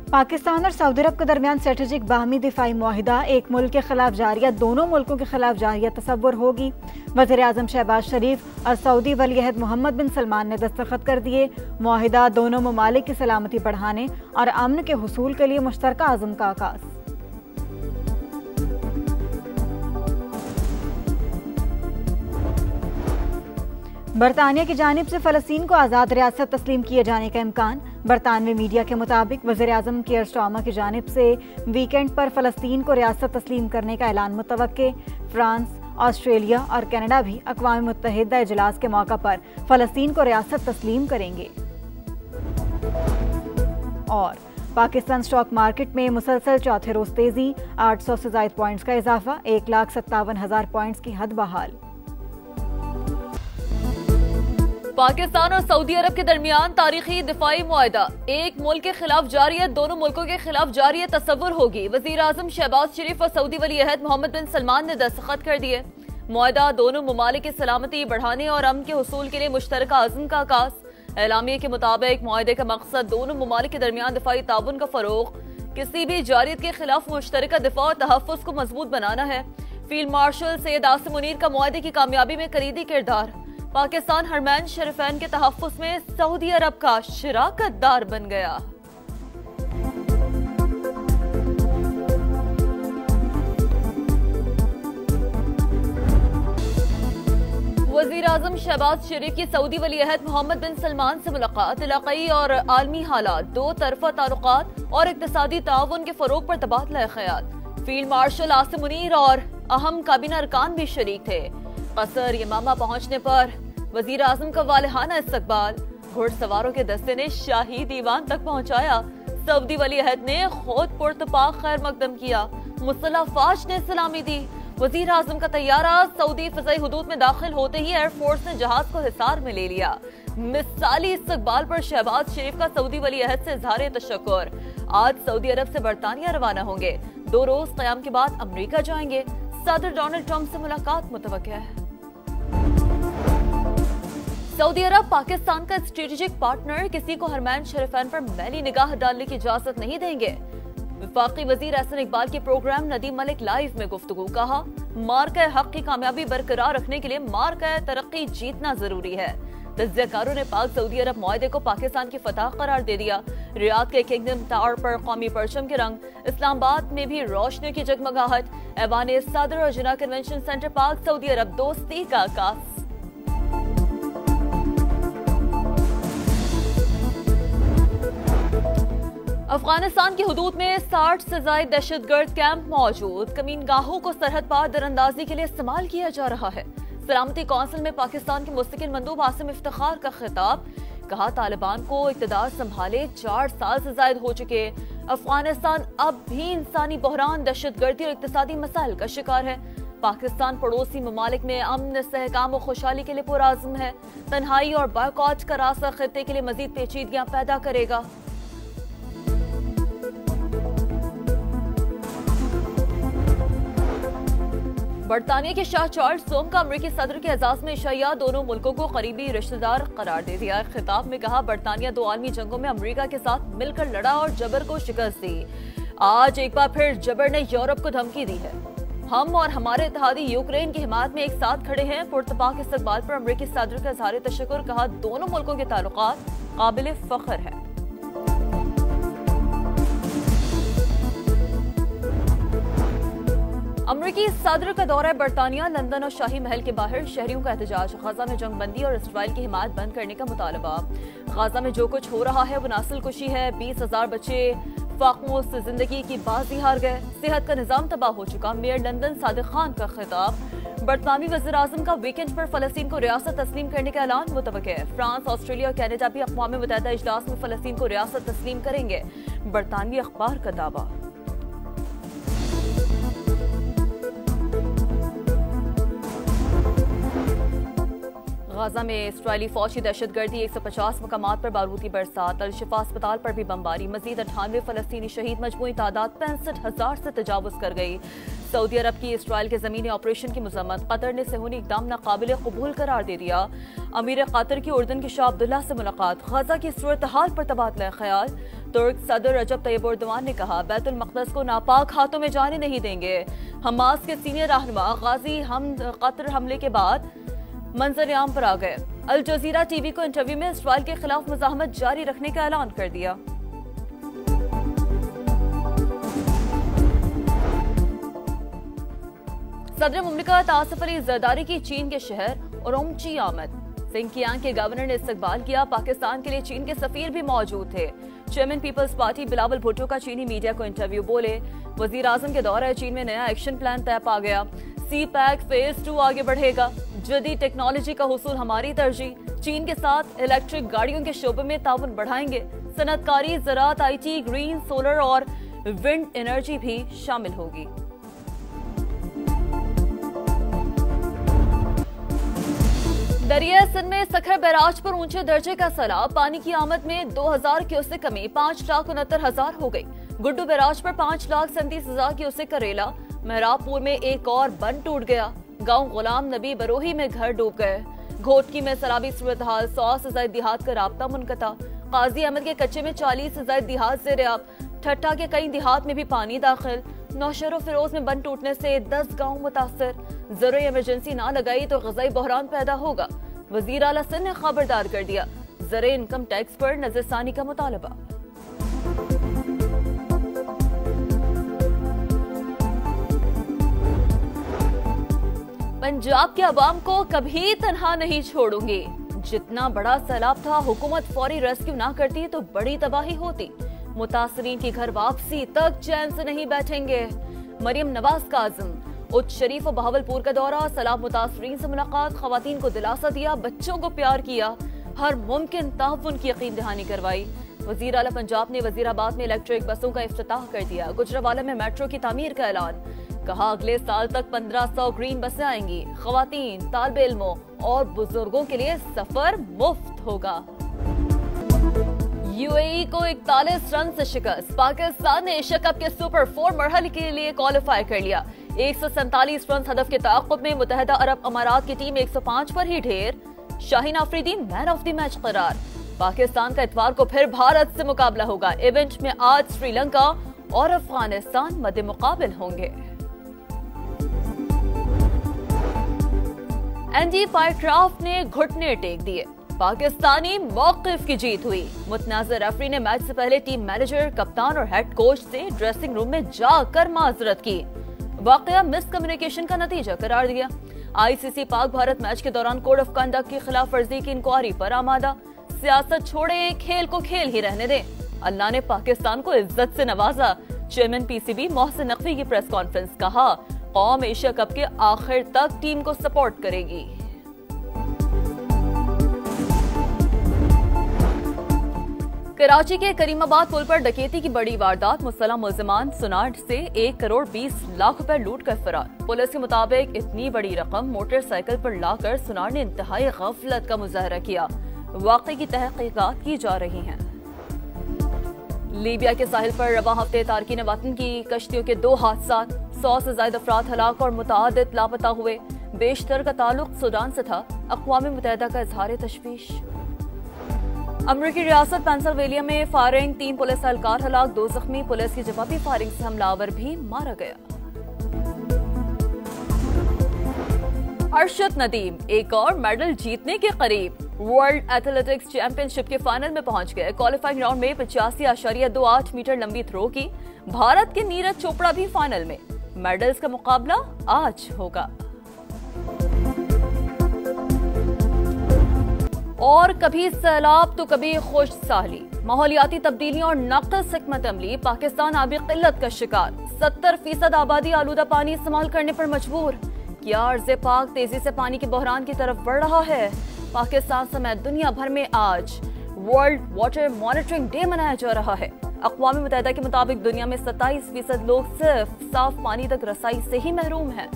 पाकिस्तान और सऊदी अरब के दरमियान स्ट्रेटेजिक बाहमी दिफाई मुआहिदा एक मुल्क के खिलाफ जारिया दोनों मुल्कों के खिलाफ जारिया तसव्वुर होगी। वज़ीर आज़म शहबाज शरीफ और सऊदी वलीअहद मोहम्मद बिन सलमान ने दस्तखत कर दिए। मुआहिदा दोनों ममालिक की सलामती बढ़ाने और अमन के हुसूल के लिए मुश्तरका आज़म का आगाज़। बरतानिया की जानिब से फ़लस्तीन को आज़ाद रियासत तस्लीम किए जाने का इम्कान। बरतानवी मीडिया के मुताबिक वज़ीर आज़म कीयर स्टारमर की जानिब से वीकेंड पर फ़लस्तीन को रियासत तस्लीम करने का ऐलान मुतवक्के। फ्रांस, ऑस्ट्रेलिया और कनाडा भी अक़वाम मुत्तहिदा इजलास के मौका पर फ़लस्तीन को रियासत तस्लीम करेंगे। और पाकिस्तान स्टॉक मार्केट में मुसलसल चौथे रोज़ तेज़ी, 800 से ज़ायद पॉइंट्स का इजाफा, 1,57,000 पॉइंट्स की हद बहाल। पाकिस्तान और सऊदी अरब के दरमियान तारीखी दिफाई मुआहिदा एक मुल्क के खिलाफ जारी है, दोनों मुल्कों के खिलाफ जारी तसव्वुर होगी। वज़ीर आज़म शहबाज शरीफ और सऊदी वलीअहद मोहम्मद बिन सलमान ने दस्तखत कर दिए। मुआहिदा दोनों ममालिक की सलामती बढ़ाने और अमन के हुसूल के लिए मुश्तरका आज़म का आगाज़। एलामिया के मुताबिक मुआहिदे का मकसद दोनों ममालिक के दरमियान दिफाई ताउन का फरोग, किसी भी जारियत के खिलाफ मुश्तरका दिफा और तहफ़्फ़ुज़ को मजबूत बनाना है। फील्ड मार्शल सैयद आसिम मुनीर का मुआहिदे की कामयाबी में कलीदी किरदार। पाकिस्तान हरमैन शरीफैन के तहफ़्फ़ुज़ में सऊदी अरब का शराकतदार बन गया। वज़ीर आज़म शहबाज शरीफ की सऊदी वलीअहद मोहम्मद बिन सलमान से मुलाकात, इलाक़ाई और आलमी हालात, दो तरफ़ा ताल्लुक़ात और इक़्तिसादी ताउन के फ़रोग़ पर तबादला ख़याल। फील्ड मार्शल आसिम मुनीर और अहम काबीना अरकान भी शरीक थे। कसर यमामा पहुंचने पर वज़ीर आज़म का वालिहाना इस्तकबाल, घुड़सवारों के दस्ते ने शाही दीवान तक पहुंचाया। सऊदी वलीअहद ने खुद पुरतपाक खैर मकदम किया, मुसल्लह फ़ौज ने सलामी दी। वज़ीर आज़म का तैयारा सऊदी फ़ज़ाई हुदूद में दाखिल होते ही एयरफोर्स ने जहाज को हिसार में ले लिया। मिसाली इस्तकबाल पर शहबाज शरीफ का सऊदी वलीअहद से इज़हार तशक्कुर। आज सऊदी अरब से बरतानिया रवाना होंगे, 2 रोज क़याम के बाद अमरीका जाएंगे। सदर डोनाल्ड ट्रंप से मुलाकात मुतवक्किल है। सऊदी अरब पाकिस्तान का स्ट्रेटेजिक पार्टनर, किसी को हरमैन शरीफैन पर मैली निगाह डालने की इजाजत नहीं देंगे। वफाकी वजीर एहसन इकबाल के प्रोग्राम नदीम मलिक लाइव में गुफ्तगू, कहा मार्का हक की कामयाबी बरकरार रखने के लिए मार्का तरक्की जीतना जरूरी है। तज्ज़ियाकारों ने पाक सऊदी अरब मुआहिदे को पाकिस्तान की फतह करार दे दिया। रियाद के किंगडम टावर पर कौमी परचम के रंग, इस्लामाबाद में भी रोशनी की जगमगाहट। ऐवान सदर और जिना कन्वेंशन सेंटर पाक सऊदी अरब दोस्ती का आगाज। अफगानिस्तान की हुदूद में 60 से ज्यादा दहशतगर्द कैंप मौजूद। कमीनगाहों को सरहद पार दरअंदाजी के लिए इस्तेमाल किया जा रहा है। सलामती कौंसिल में पाकिस्तान के मुस्तकिल मंदूब आसिम इफ्तिखार का खिताब, कहा तालिबान को इक़्तिदार संभाले 4 साल से ज्यादा हो चुके। अफगानिस्तान अब भी इंसानी बहरान, दहशतगर्दी और इक़्तिसादी मसाइल का शिकार है। पाकिस्तान पड़ोसी ममालिक में अमन, इस्तेहकाम और खुशहाली के लिए पुरआज़म है। तन्हाई और बायकॉट का रास्ता खित्ते के लिए मजीद पेचीदगियां पैदा करेगा। बरतानिया के शाह चार्ल्स सोम का अमरीकी सदर के एजाज में इशाया, दोनों मुल्कों को करीबी रिश्तेदार करार दे दिया। खिताब में कहा बरतानिया 2 आलमी जंगों में अमरीका के साथ मिलकर लड़ा और जबर को शिकस्त दी। आज एक बार फिर जबर ने यूरोप को धमकी दी है। हम और हमारे इत्तेहादी यूक्रेन की हिमायत में एक साथ खड़े हैं। पुरतपाक इस्तकबाल पर अमरीकी सदर का इज़हार तशक्कुर, कहा दोनों मुल्कों के ताल्लुकात काबिल फख्र है। अमरीकी सदर का दौरा बरतानिया, लंदन और शाही महल के बाहर शहरियों का एहतजाज। गाजा में जंगबंदी और इसराइल की हिमायत बंद करने का मुतालबा। गाजा में जो कुछ हो रहा है वो नस्ल कुशी है। 20,000 बच्चे फाकमों से जिंदगी की बाजी हार गए। सेहत का निजाम तबाह हो चुका। मेयर लंदन सादिक खान का खिताब। बरतानवी वज़ीर आज़म का वीकेंड पर फलस्तीन को रियासत तस्लीम करने का ऐलान मुतवक्किल है। फ्रांस, ऑस्ट्रेलिया और कनाडा भी अक़वाम मुत्तहिदा इजलास में फलस्तीन को रियासत तस्लीम करेंगे। बरतानवी अखबार का दावा। गाजा में इसराइली फौज की दहशतगर्दी, 150 मकामात पर बारूदी बरसात, अल-शिफा अस्पताल पर भी बमबारी, मजीद 98 फलस्तीनी शहीद, मजमूई तादाद 65,000 से तजावुज कर गई। सऊदी अरब की इसराइल के ज़मीनी ऑपरेशन की मजम्मत, कतर ने सेहूनी इक़दाम नाकाबिल कबूल करार दे दिया। अमीर कतर की उर्दन के शाह अब्दुल्ला से मुलाकात, गजा की सूरत हाल पर तबादला ख्याल। तुर्क सदर रजब तैयब एर्दोगान ने कहा, बैतुल मक़दस को नापाक हाथों में जाने नहीं देंगे। हमास के सीनियर रहनुमा गाजी हम कतर हमले के बाद मंजर आम पर आ गए। अल जजीरा टीवी को इंटरव्यू में इसराइल के खिलाफ मुज़ाहमत जारी रखने का ऐलान कर दिया। सदर मुमलिकत आसिफ अली जरदारी की चीन के शहर उरुमची आमद, सिंकियांग के गवर्नर ने इस्तकबाल किया। पाकिस्तान के लिए चीन के सफीर भी मौजूद थे। चेयरमैन पीपल्स पार्टी बिलावल भुट्टो का चीनी मीडिया को इंटरव्यू, बोले वजीर आजम के दौरे चीन में नया एक्शन प्लान तय पा गया। सी पैक फेज 2 आगे बढ़ेगा। जदीद टेक्नोलॉजी का हुसूल हमारी तरजीह। चीन के साथ इलेक्ट्रिक गाड़ियों के शोबे में ताउन बढ़ाएंगे। सनतकारी, ज़राअत, IT, ग्रीन, सोलर और विंड एनर्जी भी शामिल होगी। दरिया सिंध में सखर बैराज पर ऊंचे दर्जे का सैलाब, पानी की आमद में 2000 क्यूसेक कमी, 5,69,000 हो गई। गुड्डू बैराज पर 5,37,000 क्यूसेक का रेला। मेहराबपुर में एक और बंद टूट गया। गांव गुलाम नबी बरोही में घर डूब गए। घोटकी में सैलाबी सूरत हाल, 100 से ज्यादा देहात का राब्ता मुनक़ता। काजी अहमद के कच्चे में 40 से ज्यादा देहात ज़ेर-ए-आब। ठट्टा के कई देहात में भी पानी दाखिल। नौशहर फिरोज में बंद टूटने से 10 गांव मुतासर। ज़रूरी इमरजेंसी ना लगाई तो ग़ज़ाई बहरान पैदा होगा। वज़ीर आला सिंध ने खबरदार कर दिया। ज़रे इनकम टैक्स पर नज़रसानी का मुतालबा। पंजाब के अवाम को कभी तन्हा नहीं छोड़ूंगी। जितना बड़ा सैलाब था, हुकूमत फौरी रेस्क्यू ना करती तो बड़ी तबाही होती। मुतासरीन की घर वापसी तक चैन से नहीं बैठेंगे। मरियम नवाज का आज़म। उच्च शरीफ और बहावलपुर का दौरा, सैलाब मुतासरीन से मुलाकात, खवातीन को दिलासा दिया, बच्चों को प्यार किया, हर मुमकिन ताउन की यकीन दहानी करवाई। वजीर आला पंजाब ने वजीराबाद में इलेक्ट्रिक बसों का इफ्तिताह कर दिया। गुजरावाला में मेट्रो की तामीर का ऐलान, कहा अगले साल तक 1500 ग्रीन बसें आएंगी। खवातीन, तालिबे इल्मों और बुजुर्गों के लिए सफर मुफ्त होगा। UAE को 41 रन से शिकस्त, पाकिस्तान ने एशिया कप के सुपर 4 मरहले के लिए क्वालिफाई कर लिया। 147 रन हदफ के ताक़ुब में मुत्तहिदा अरब अमारात की टीम 105 पर ही ढेर। Shaheen Afridi man of the match करार। पाकिस्तान का इतवार को फिर भारत से मुकाबला होगा। इवेंट में आज श्रीलंका और अफगानिस्तान मद्दे मुकाबिल होंगे। एंडी पायक्राफ्ट ने घुटने टेक दिए, पाकिस्तानी मौक़िफ़ की जीत हुई। मुतनाज़िर रेफरी ने मैच से पहले टीम मैनेजर, कप्तान और हेड कोच से ड्रेसिंग रूम में जाकर माजरत की। वाक़या मिसकम्युनिकेशन का नतीजा करार दिया। ICC पाक भारत मैच के दौरान कोड ऑफ कंडक्ट की खिलाफ वर्जी की इंक्वायरी पर आमादा। सियासत छोड़े, खेल को खेल ही रहने दें। अल्लाह ने पाकिस्तान को इज्जत से नवाजा। चेयरमैन PCB मोहसिन नकवी की प्रेस कॉन्फ्रेंस, कहा कौम एशिया कप के आखिर तक टीम को सपोर्ट करेगी। कराची के करीमाबाद पुल पर डकैती की बड़ी वारदात, मुसल्लह मुल्जिमान सुनार से 1 करोड़ 20 लाख रुपए लूट कर फरार। पुलिस के मुताबिक इतनी बड़ी रकम मोटरसाइकिल पर लाकर सुनार ने इंतहाई गफलत का मुजाहरा किया। वाक़े की तहकीकात की जा रही हैं। लीबिया के साहिल पर रवा हफ्ते तारकीन वतन की कश्तियों के 2 हादसा, 100 से ज्यादा अफराद हलाक और मुतादिद लापता हुए। बेशतर का ताल्लुक सूडान से था। अक़वाम मुत्तहिदा का इजहार तशवीश। अमरीकी रियासत पेंसिल्वेनिया में फायरिंग, 3 पुलिस एहलकार हलाक, 2 जख्मी। पुलिस की जवाबी फायरिंग से हमलावर भी मारा गया। अरशद नदीम एक और मेडल जीतने के करीब। वर्ल्ड एथलेटिक्स चैंपियनशिप के फाइनल में पहुंच गए। क्वालिफाइंग राउंड में 85.28 मीटर लंबी थ्रो की। भारत के नीरज चोपड़ा भी फाइनल में। मेडल्स का मुकाबला आज होगा। और कभी सैलाब तो कभी खुशहाली, माहौलियाती तब्दीलियों और नाक़िस हिकमत अमली। पाकिस्तान आबी किल्लत का शिकार। 70% आबादी आलूदा पानी इस्तेमाल करने पर मजबूर। क्या अर्ज़े पाक तेजी से पानी के बहरान की तरफ बढ़ रहा है। पाकिस्तान समेत दुनिया भर में आज वर्ल्ड वाटर मॉनिटरिंग डे मनाया जा रहा है। अक़वाम मुत्तहिदा के मुताबिक दुनिया में 27% लोग सिर्फ साफ पानी तक रसाई से ही महरूम हैं।